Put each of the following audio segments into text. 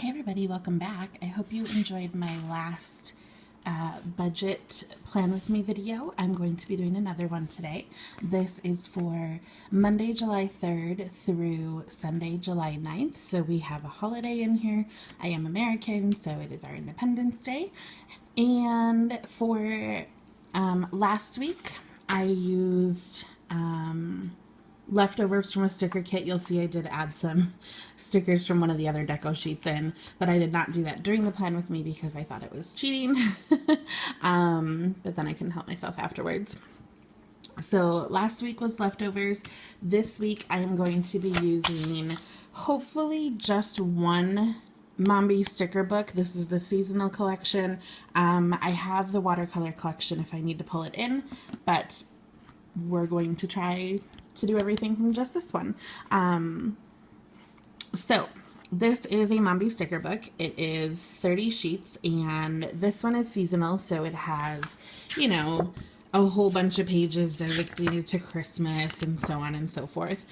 Hey everybody, welcome back. I hope you enjoyed my last budget plan with me video. I'm going to be doing another one today. This is for Monday, July 3rd through Sunday, July 9th. So we have a holiday in here. I am American, so it is our Independence Day. And for last week, I used leftovers from a sticker kit. You'll see I did add some stickers from one of the other deco sheets in, but I did not do that during the plan with me because I thought it was cheating. But then I couldn't help myself afterwards. So last week was leftovers. This week I am going to be using hopefully just one Mombi sticker book. This is the seasonal collection. I have the watercolor collection if I need to pull it in, but we're going to try to do everything from just this one. So this is a Mombi sticker book. It is 30 sheets, and this one is seasonal, so it has, you know, a whole bunch of pages dedicated to Christmas and so on and so forth.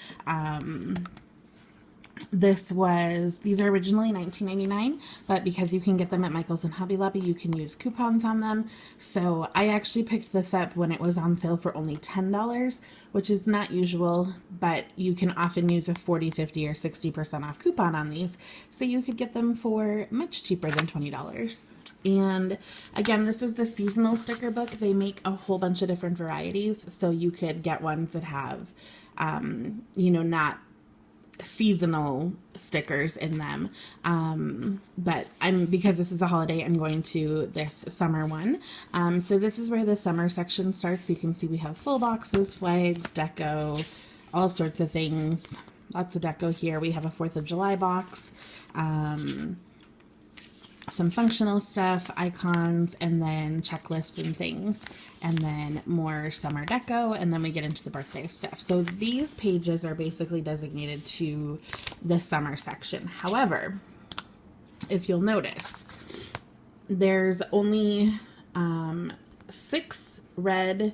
These are originally $19.99, but because you can get them at Michael's and Hobby Lobby, you can use coupons on them. So I actually picked this up when it was on sale for only $10, which is not usual, but you can often use a 40, 50, or 60% off coupon on these. So you could get them for much cheaper than $20. And again, this is the seasonal sticker book. They make a whole bunch of different varieties. So you could get ones that have, you know, not seasonal stickers in them, but because this is a holiday, I'm going to this summer one. So this is where the summer section starts. You can see we have full boxes, flags, deco, all sorts of things. Lots of deco here. We have a 4th of July box, some functional stuff, icons, and then checklists and things, and then more summer deco, and then we get into the birthday stuff. So these pages are basically designated to the summer section. However, if you'll notice, there's only 6 red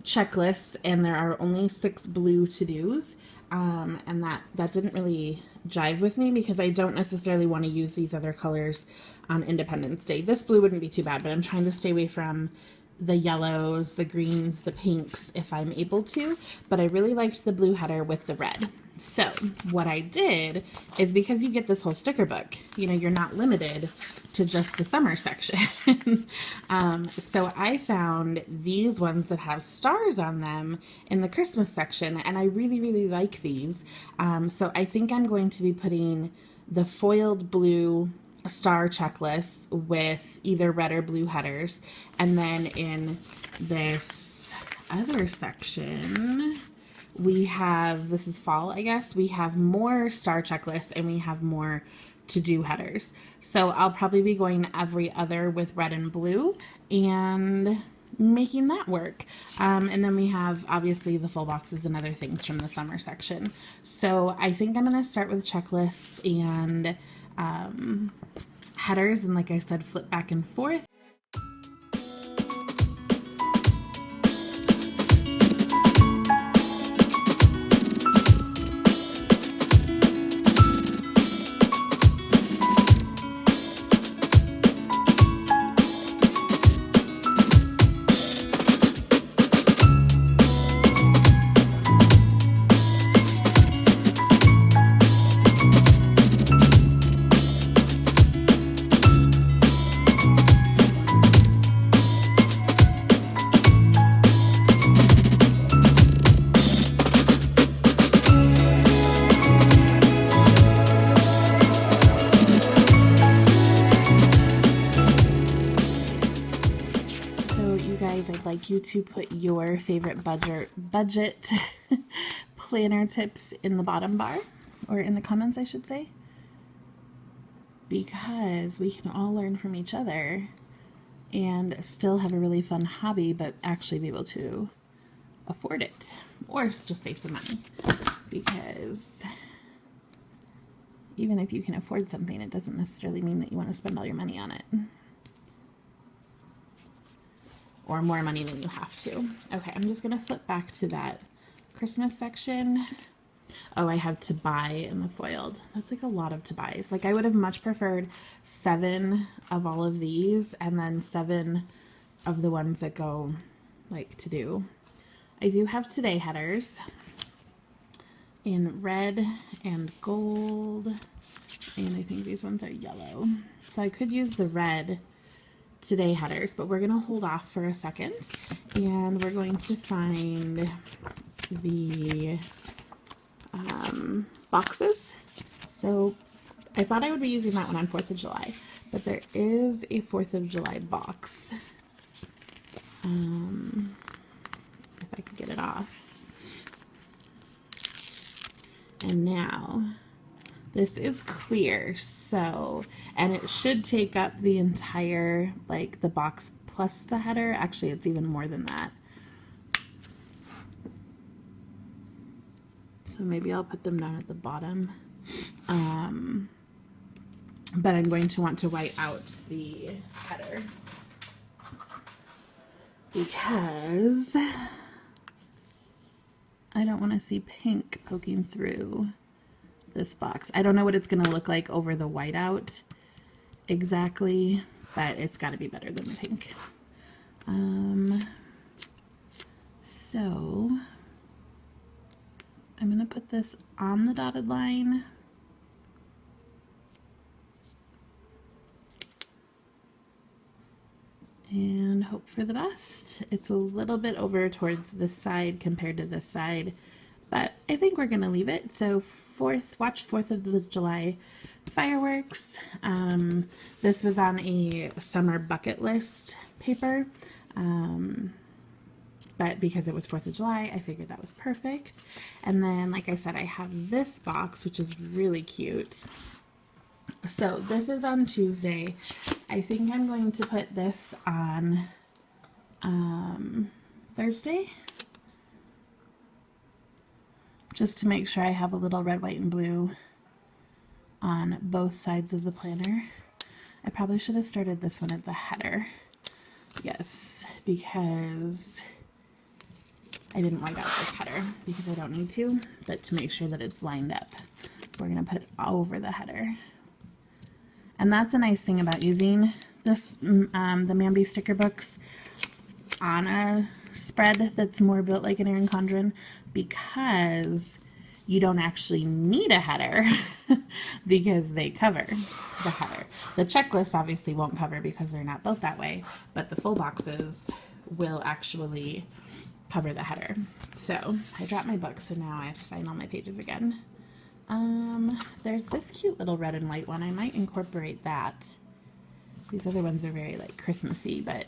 checklists, and there are only 6 blue to-dos. And that didn't really jive with me because I don't necessarily want to use these other colors on Independence Day. This blue wouldn't be too bad, but I'm trying to stay away from the yellows, the greens, the pinks if I'm able to, but I really liked the blue header with the red. So what I did is, because you get this whole sticker book, you know, you're not limited to just the summer section. So I found these ones that have stars on them in the Christmas section, and I really, really like these. So I think I'm going to be putting the foiled blue star checklists with either red or blue headers, and then in this other section we have, this is fall, I guess, we have more star checklists and we have more to-do headers. So I'll probably be going every other with red and blue and making that work. And then we have obviously the full boxes and other things from the summer section. So I think I'm going to start with checklists and headers, and like I said, flip back and forth. I'd like you to put your favorite budget planner tips in the bottom bar, or in the comments, I should say, because we can all learn from each other and still have a really fun hobby, but actually be able to afford it, or just save some money, because even if you can afford something, it doesn't necessarily mean that you want to spend all your money on it. Or more money than you have to. Okay, I'm just gonna flip back to that Christmas section Oh, I have to buy in the foiled. That's like a lot of to buys. Like I would have much preferred 7 of all of these and then 7 of the ones that go like to do. I do have today headers in red and gold, and I think these ones are yellow. So I could use the red today headers, but we're gonna hold off for a second and we're going to find the boxes. So I thought I would be using that one on 4th of July, but there is a 4th of July box. If I could get it off. And now this is clear, so, and it should take up the entire, like the box plus the header. Actually, it's even more than that. So maybe I'll put them down at the bottom. But I'm going to want to white out the header because I don't want to see pink poking through this box. I don't know what it's going to look like over the whiteout exactly, but it's got to be better than the pink. So I'm going to put this on the dotted line. And hope for the best. It's a little bit over towards this side compared to this side, but I think we're gonna leave it. So watch 4th of the July fireworks. This was on a summer bucket list paper, but because it was 4th of July, I figured that was perfect. And then, like I said, I have this box, which is really cute. So this is on Tuesday. I think I'm going to put this on Thursday, just to make sure I have a little red, white, and blue on both sides of the planner. I probably should have started this one at the header. Yes, because I didn't white out this header because I don't need to, but to make sure that it's lined up, we're going to put it over the header. And that's a nice thing about using this, the Mambi sticker books on a spread that's more built like an Erin Condren, because you don't actually need a header because they cover the header. The checklist obviously won't cover because they're not built that way, but the full boxes will actually cover the header. So I dropped my book, so now I have to find all my pages again. There's this cute little red and white one. I might incorporate that. These other ones are very like Christmassy, but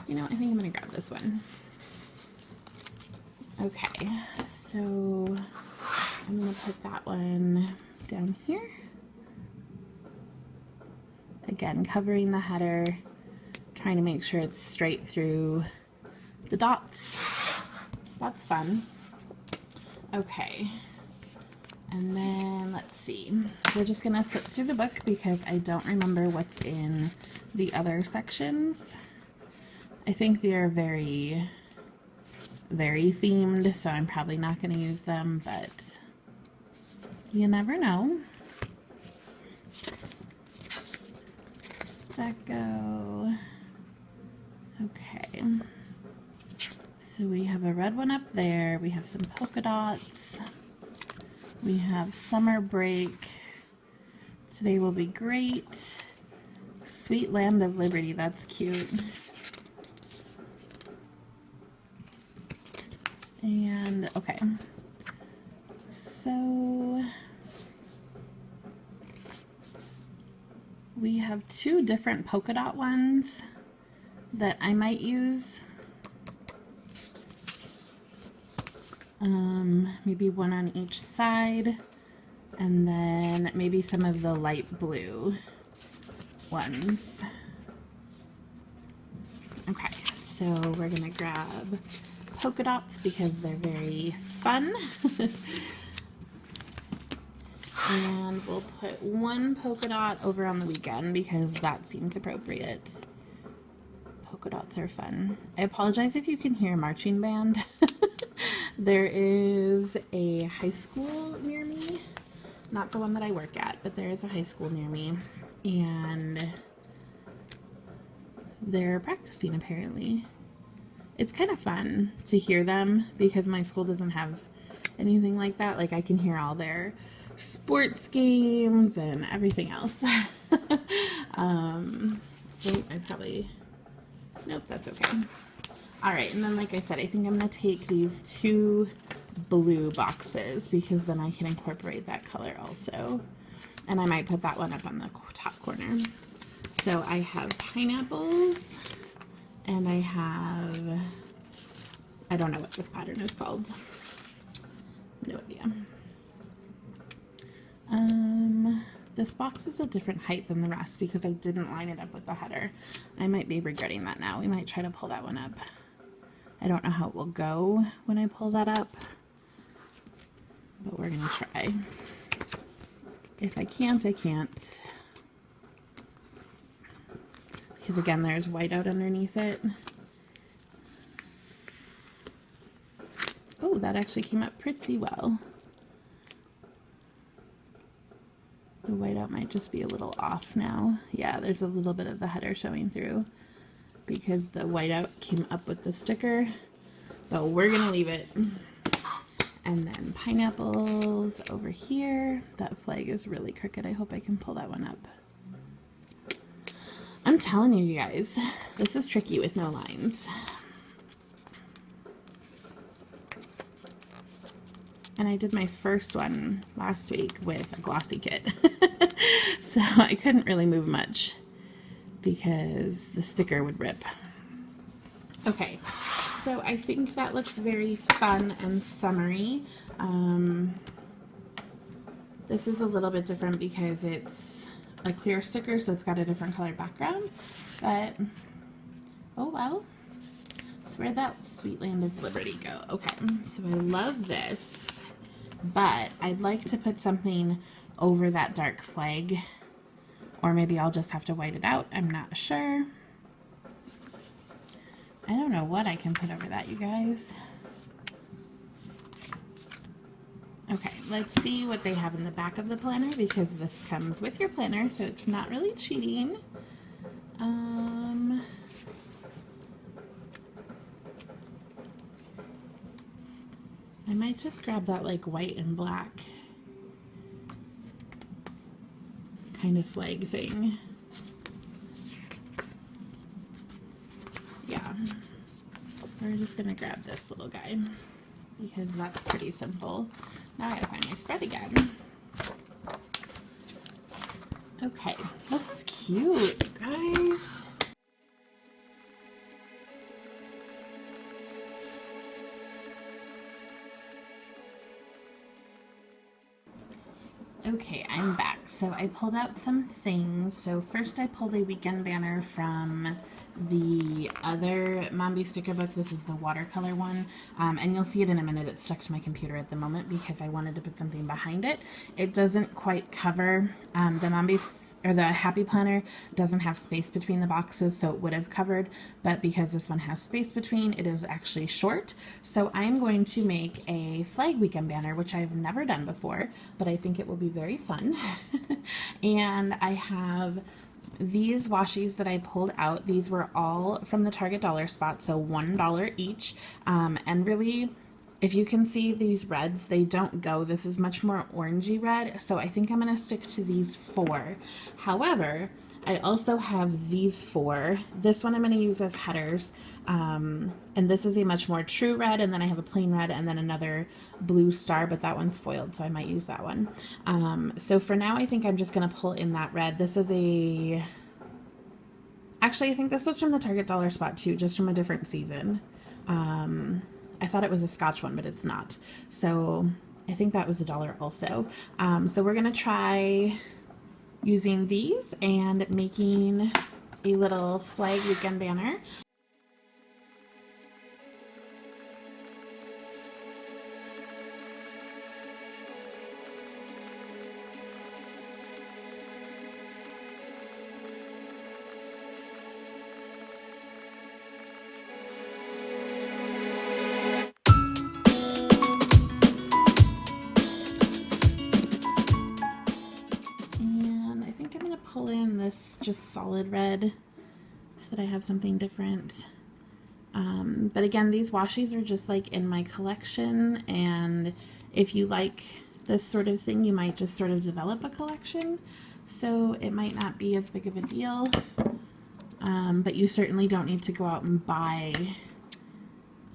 you know, I think I'm gonna grab this one. Okay, so I'm gonna put that one down here. Again, covering the header, trying to make sure it's straight through the dots. That's fun. Okay. And then let's see, we're just gonna flip through the book because I don't remember what's in the other sections. I think they are very, very themed, so I'm probably not gonna use them, but you never know. Deco. Okay. So we have a red one up there. We have some polka dots. We have summer break. Today will be great. Sweet Land of Liberty, that's cute. And okay, so we have 2 different polka dot ones that I might use. Maybe one on each side, and then maybe some of the light blue ones. Okay, so we're gonna grab polka dots because they're very fun. And we'll put 1 polka dot over on the weekend because that seems appropriate. Polka dots are fun. I apologize if you can hear marching band. There is a high school near me, not the one that I work at, but there is a high school near me, and they're practicing apparently. It's kind of fun to hear them because my school doesn't have anything like that. Like I can hear all their sports games and everything else. Nope, that's okay. All right, and then like I said, I think I'm gonna take these 2 blue boxes because then I can incorporate that color also. And I might put that one up on the top corner. So I have pineapples, and I don't know what this pattern is called. No idea. This box is a different height than the rest because I didn't line it up with the header. I might be regretting that now. We might try to pull that one up. I don't know how it will go when I pull that up, but we're gonna try. If I can't, I can't. Because again, there's white out underneath it. Oh, that actually came up pretty well. The whiteout might just be a little off now. Yeah, there's a little bit of the header showing through because the whiteout came up with the sticker, but we're gonna leave it. And then pineapples over here. That flag is really crooked. I hope I can pull that one up. I'm telling you guys, this is tricky with no lines. And I did my first one last week with a glossy kit. So I couldn't really move much because the sticker would rip. Okay, so I think that looks very fun and summery. This is a little bit different because it's a clear sticker, so it's got a different color background. But, oh well. So where'd that sweet land of liberty go? Okay, so I love this. But I'd like to put something over that dark flag, or maybe I'll just have to white it out. I'm not sure. I don't know what I can put over that, you guys. Okay, let's see what they have in the back of the planner because this comes with your planner, so it's not really cheating. I might just grab that like white and black kind of flag thing. Yeah, we're just gonna grab this little guy because that's pretty simple. Now I gotta find my spread again. Okay, this is cute, guys. Okay, I'm back. So I pulled out some things. So first I pulled a weekend banner from the other Mombi sticker book. This is the watercolor one. And you'll see it in a minute. It's stuck to my computer at the moment because I wanted to put something behind it. It doesn't quite cover the Mombi, or the Happy Planner doesn't have space between the boxes, so it would have covered, but because this one has space between, it is actually short. So I'm going to make a flag weekend banner, which I've never done before, but I think it will be very fun. And I have these washies that I pulled out. These were all from the Target dollar spot, so $1 each. And really, if you can see these reds, they don't go. This is much more orangey red, so I think I'm going to stick to these 4. However, I also have these 4. This one I'm going to use as headers, and this is a much more true red, and then I have a plain red, and then another blue star, but that one's foiled, so I might use that one. So for now, I think I'm just going to pull in that red. This is a... Actually, I think this was from the Target dollar spot too, just from a different season. I thought it was a Scotch one, but it's not. So I think that was $1 also. So we're gonna try using these and making a little flag weekend banner. pull in this just solid red so that I have something different. But again, these washies are just like in my collection, and if you like this sort of thing, you might just sort of develop a collection. So it might not be as big of a deal, but you certainly don't need to go out and buy,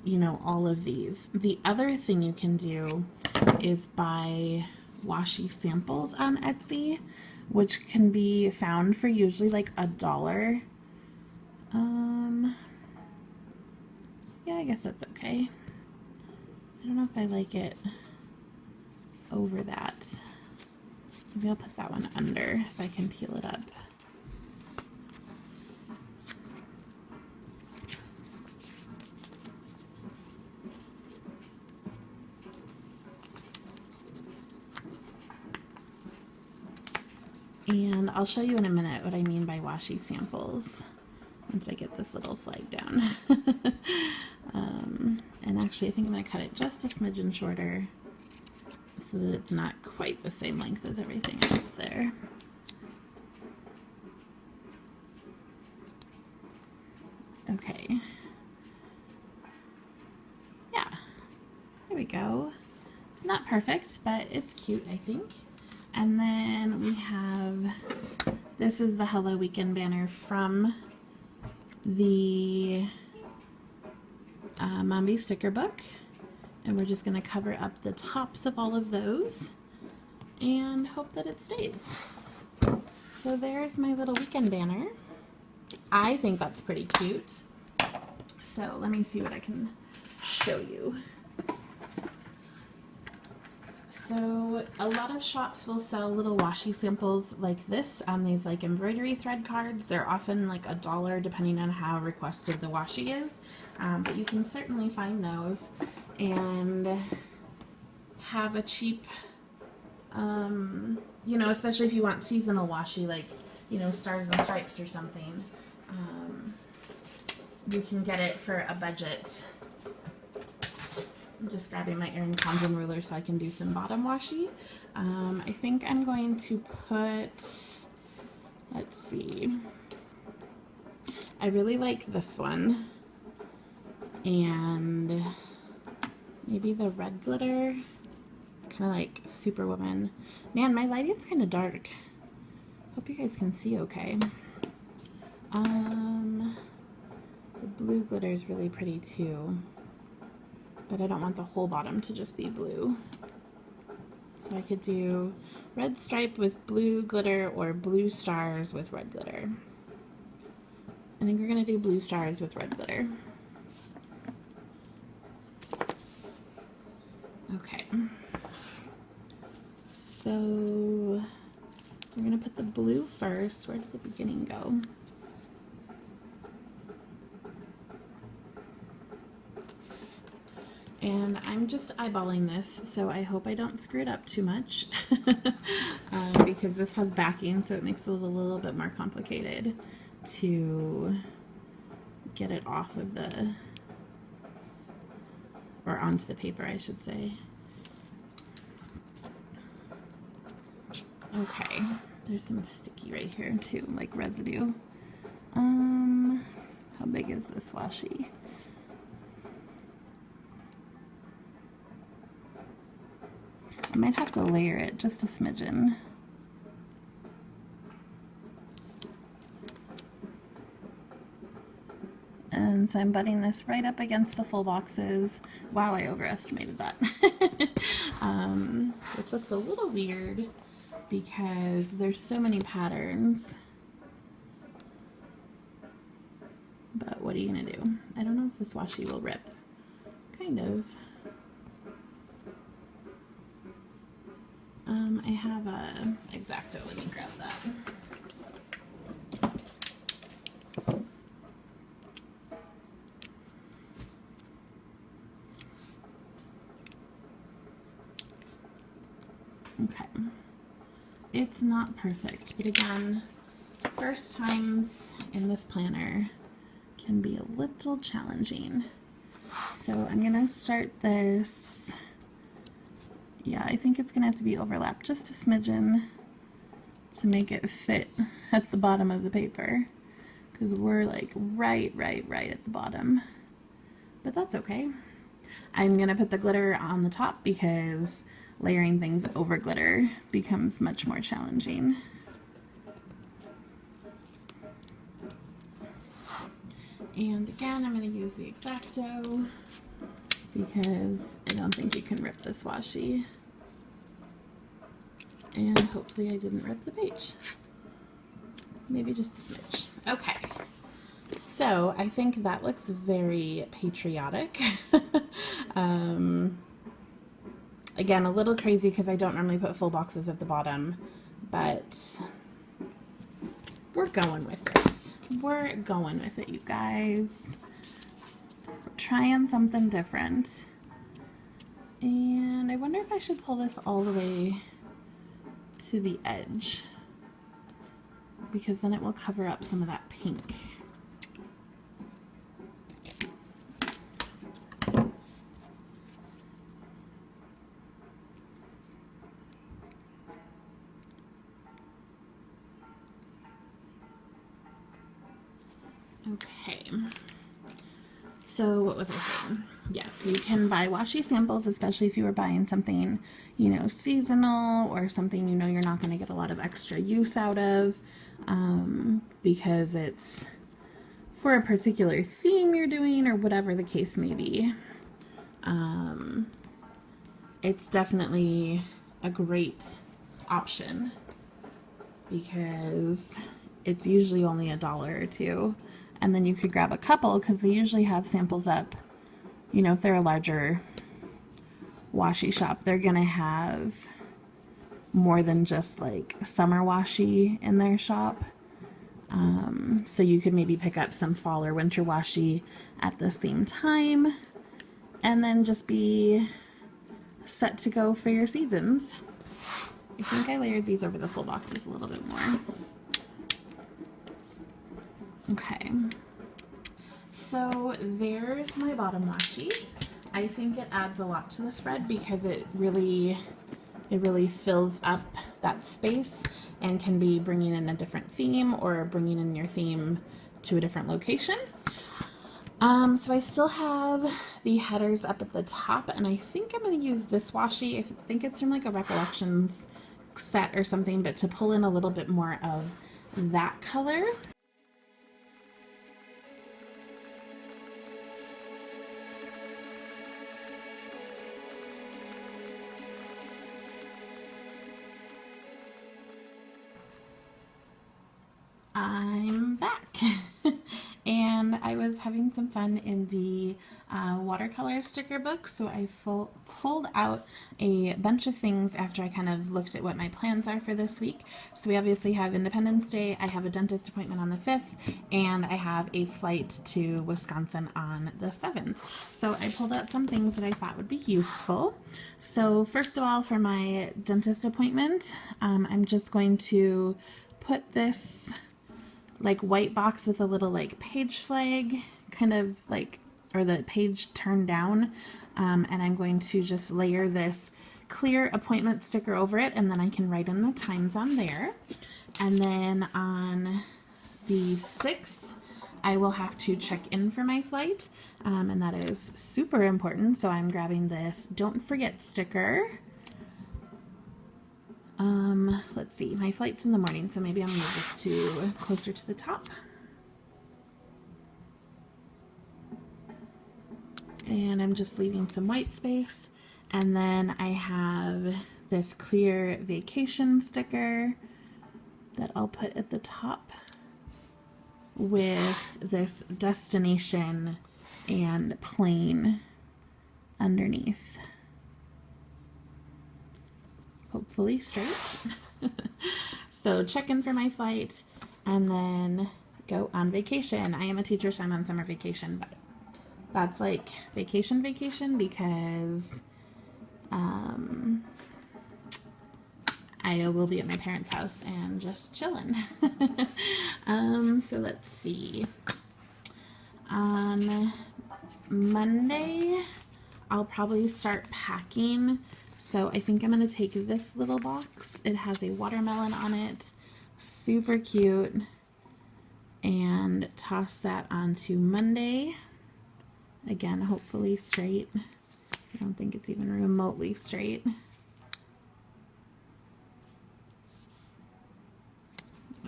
you know, all of these. The other thing you can do is buy washi samples on Etsy, which can be found for usually like $1. Yeah, I guess that's okay. I don't know if I like it over that. Maybe I'll put that one under if I can peel it up. And I'll show you in a minute what I mean by washi samples once I get this little flag down. And actually I think I'm going to cut it just a smidgen shorter so that it's not quite the same length as everything else there. Okay. Yeah, there we go. It's not perfect, but it's cute, I think. And then we have, this is the Hello Weekend banner from the Mombi sticker book. And we're just going to cover up the tops of all of those and hope that it stays. So there's my little weekend banner. I think that's pretty cute. So let me see what I can show you. So a lot of shops will sell little washi samples like this on these like embroidery thread cards. They're often like $1 depending on how requested the washi is, but you can certainly find those and have a cheap, you know, especially if you want seasonal washi like, you know, Stars and Stripes or something. You can get it for a budget. I'm just grabbing my Erin Condren ruler so I can do some bottom washi. I think I'm going to put, let's see, I really like this one, and maybe the red glitter. It's kind of like Superwoman. Man, my lighting's kind of dark. Hope you guys can see okay. The blue glitter is really pretty too, but I don't want the whole bottom to just be blue. So I could do red stripe with blue glitter or blue stars with red glitter. I think we're going to do blue stars with red glitter. Okay. So we're going to put the blue first. Where did the beginning go? And I'm just eyeballing this, so I hope I don't screw it up too much because this has backing, so it makes it a little bit more complicated to get it off of the, or onto the paper, I should say. Okay, there's some sticky right here too, like residue. How big is this washi? I might have to layer it just a smidgen. And so I'm butting this right up against the full boxes. Wow, I overestimated that. Which looks a little weird because there's so many patterns. But what are you gonna do? I don't know if this washi will rip. Kind of. I have a X-Acto, let me grab that. Okay, it's not perfect, but again, first times in this planner can be a little challenging. So I'm gonna start this. Yeah, I think it's gonna have to be overlapped just a smidgen, to make it fit at the bottom of the paper, because we're like right at the bottom, but that's okay. I'm gonna put the glitter on the top because layering things over glitter becomes much more challenging. And again, I'm going to use the X-Acto because I don't think you can rip this washi. And hopefully I didn't rip the page. Maybe just a smidge. Okay. So I think that looks very patriotic. Again, a little crazy because I don't normally put full boxes at the bottom, but we're going with this. We're going with it, you guys. We're trying something different. And I wonder if I should pull this all the way to the edge, because then it will cover up some of that pink. Okay, so what was I saying? Yes, you can buy washi samples, especially if you were buying something, you know, seasonal or something you know you're not going to get a lot of extra use out of, because it's for a particular theme you're doing or whatever the case may be. It's definitely a great option because it's usually only $1 or $2. And then you could grab a couple because they usually have samples up. You know, if they're a larger washi shop, they're going to have more than just like summer washi in their shop. So you could maybe pick up some fall or winter washi at the same time and then just be set to go for your seasons. I think I layered these over the full boxes a little bit more. Okay, so there's my bottom washi. I think it adds a lot to the spread because it really fills up that space and can be bringing in a different theme or bringing in your theme to a different location. So I still have the headers up at the top, and I think I'm going to use this washi. I think it's from like a Recollections set or something, but to pull in a little bit more of that color. I'm back. And I was having some fun in the watercolor sticker book, so I pulled out a bunch of things after I kind of looked at what my plans are for this week. So we obviously have Independence Day, I have a dentist appointment on the 5th, and I have a flight to Wisconsin on the 7th. So I pulled out some things that I thought would be useful. So first of all, for my dentist appointment, I'm just going to put this like white box with a little like page flag kind of like, or the page turned down, and I'm going to just layer this clear appointment sticker over it, and then I can write in the times on there. And then on the 6th I will have to check in for my flight, and that is super important, so I'm grabbing this don't forget sticker. Let's see, my flight's in the morning, so maybe I'm gonna move this to closer to the top. And I'm just leaving some white space. And then I have this clear vacation sticker that I'll put at the top with this destination and plane underneath. Hopefully straight. So check in for my flight and then go on vacation. I am a teacher, so I'm on summer vacation, but that's like vacation because I will be at my parents' house and just chilling. So let's see. On Monday, I'll probably start packing. So I think I'm going to take this little box. It has a watermelon on it. Super cute. And toss that onto Monday. Again, hopefully straight. I don't think it's even remotely straight.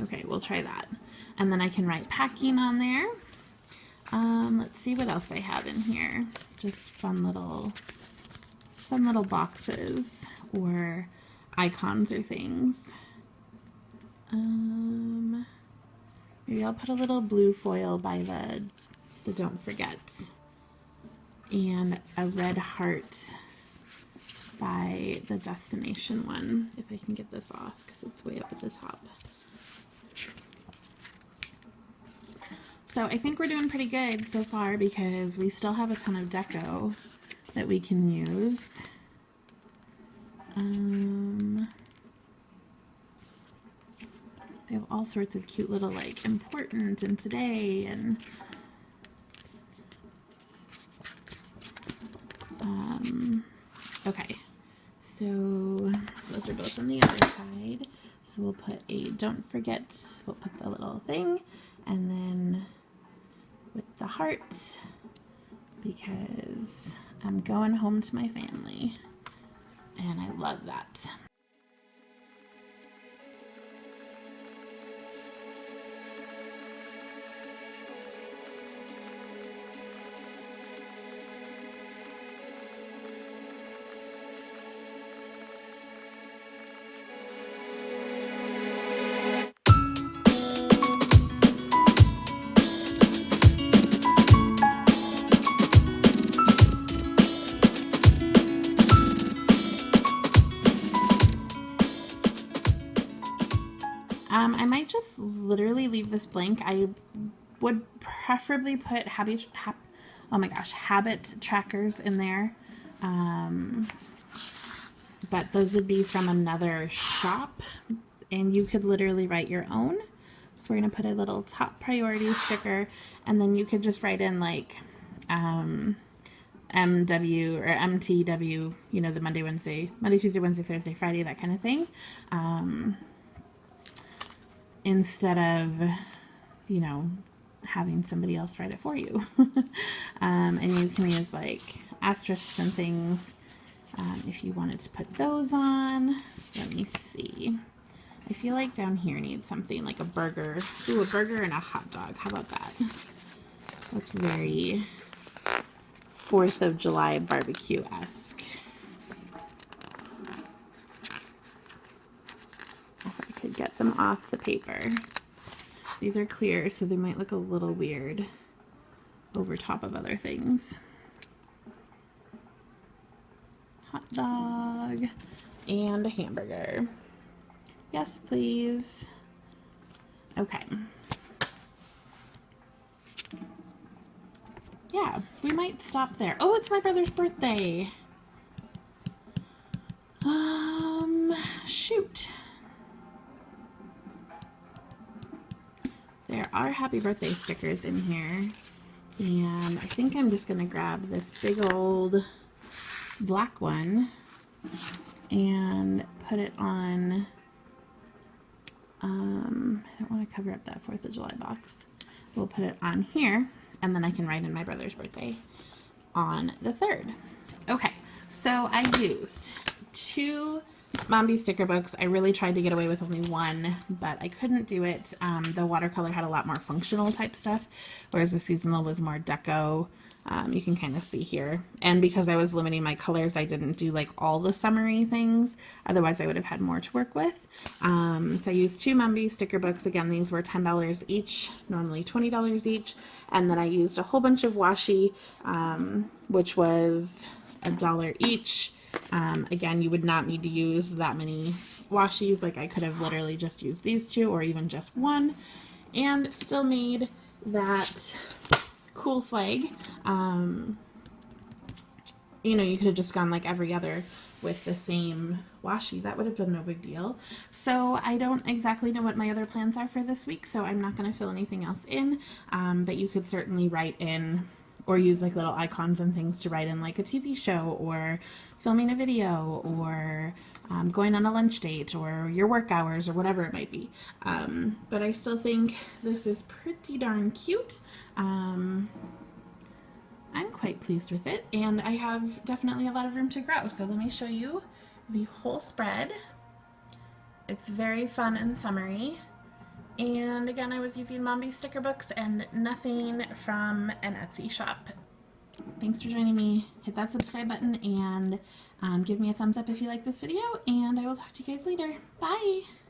Okay, we'll try that. And then I can write packing on there. Let's see what else I have in here. Just fun little boxes or icons or things. Maybe I'll put a little blue foil by the Don't Forget, and a red heart by the Destination one, if I can get this off because it's way up at the top. So I think we're doing pretty good so far because we still have a ton of deco that we can use. They have all sorts of cute little like important and today and okay, so those are both on the other side. So we'll put a Don't Forget, we'll put the little thing, and then with the heart, because I'm going home to my family and I love that. I might just literally leave this blank. I would preferably put habit trackers in there. But those would be from another shop, and you could literally write your own. So we're going to put a little top priority sticker, and then you could just write in like MW or MTW, you know, the Monday, Tuesday, Wednesday, Thursday, Friday, that kind of thing. Instead of, you know, having somebody else write it for you. And you can use like asterisks and things if you wanted to put those on. So let me see. I feel like down here needs something like a burger. Ooh, a burger and a hot dog. How about that? That's very 4th of July barbecue-esque. If I could get them off the paper. These are clear, so they might look a little weird over top of other things. Hot dog and a hamburger. Yes, please. Okay. Yeah, we might stop there. Oh, it's my brother's birthday. Shoot. There are happy birthday stickers in here. And I think I'm just going to grab this big old black one and put it on. I don't want to cover up that 4th of July box. We'll put it on here, and then I can write in my brother's birthday on the 3rd. Okay, so I used 2 Mombi sticker books. I really tried to get away with only one, but I couldn't do it. The watercolor had a lot more functional type stuff, whereas the seasonal was more deco. You can kind of see here. And because I was limiting my colors, I didn't do like all the summery things. Otherwise, I would have had more to work with. So I used 2 Mombi sticker books. Again, these were $10 each, normally $20 each. And then I used a whole bunch of washi, which was $1 each. Again, you would not need to use that many washies. Like I could have literally just used these 2 or even just one and still made that cool flag. You know, you could have just gone like every other with the same washi. That would have been no big deal. So I don't exactly know what my other plans are for this week, so I'm not going to fill anything else in, but you could certainly write in or use like little icons and things to write in like a TV show or filming a video or going on a lunch date or your work hours or whatever it might be. But I still think this is pretty darn cute. I'm quite pleased with it, and I have definitely a lot of room to grow. So let me show you the whole spread. It's very fun and summery. And again, I was using Mombi sticker books and nothing from an Etsy shop. Thanks for joining me. Hit that subscribe button and give me a thumbs up if you like this video, and I will talk to you guys later. Bye!